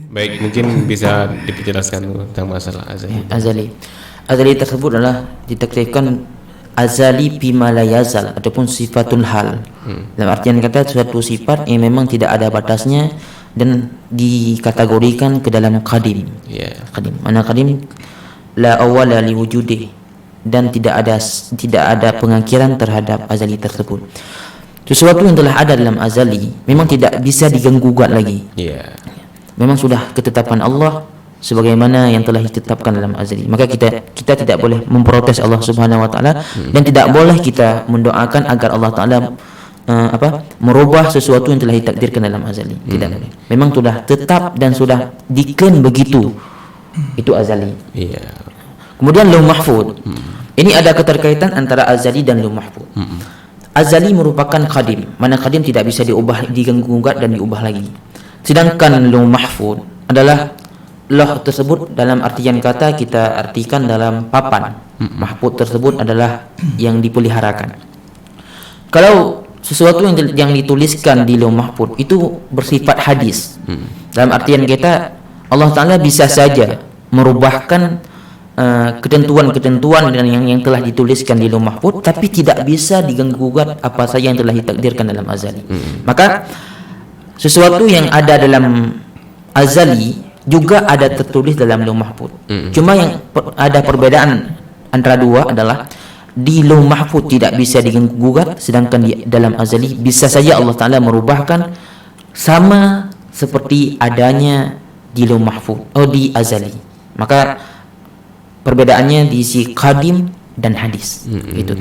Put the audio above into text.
Baik, mungkin bisa dijelaskan tentang masalah azali. Azali tersebut adalah ditakrifkan azali bima la yazal ataupun sifatul hal. Dalam artian kata suatu sifat yang memang tidak ada batasnya dan dikategorikan ke dalam qadim. Qadim. Mana qadim? La awwala li wujudi, dan tidak ada pengakhiran terhadap azali tersebut. Sesuatu yang telah ada dalam azali memang tidak bisa diganggu-gugat lagi. Memang sudah ketetapan Allah sebagaimana yang telah ditetapkan dalam azali. Maka kita tidak boleh memprotes Allah Subhanahu wa taala dan tidak boleh kita mendoakan agar Allah taala merubah sesuatu yang telah ditakdirkan dalam azali. Tidak boleh. Memang sudah tetap dan sudah diken begitu. Itu azali. Kemudian lauh mahfuz. Ini ada keterkaitan antara azali dan lauh mahfuz. Azali merupakan qadim, mana qadim tidak bisa diubah, diganggu-gugat dan diubah lagi. Sedangkan lauh mahfuz adalah lauh tersebut dalam artian kata kita artikan dalam papan. Mahfuz tersebut adalah yang dipeliharakan. Kalau sesuatu yang dituliskan di lauh mahfuz itu bersifat hadis. Dalam artian kita Allah Ta'ala bisa saja merubahkan ketentuan-ketentuan dan yang telah dituliskan di lauh mahfuz, tapi tidak bisa diganggu-gugat apa saja yang telah ditakdirkan dalam azali. Maka sesuatu yang ada dalam azali juga ada tertulis dalam lauh mahfuz. Cuma yang ada perbedaan antara dua adalah di lauh mahfuz tidak bisa diganggu-gugat, sedangkan di dalam azali bisa saja Allah Ta'ala merubahkan sama seperti adanya di lauh mahfuz di azali. Maka perbedaannya di si qadim dan hadis. Itu.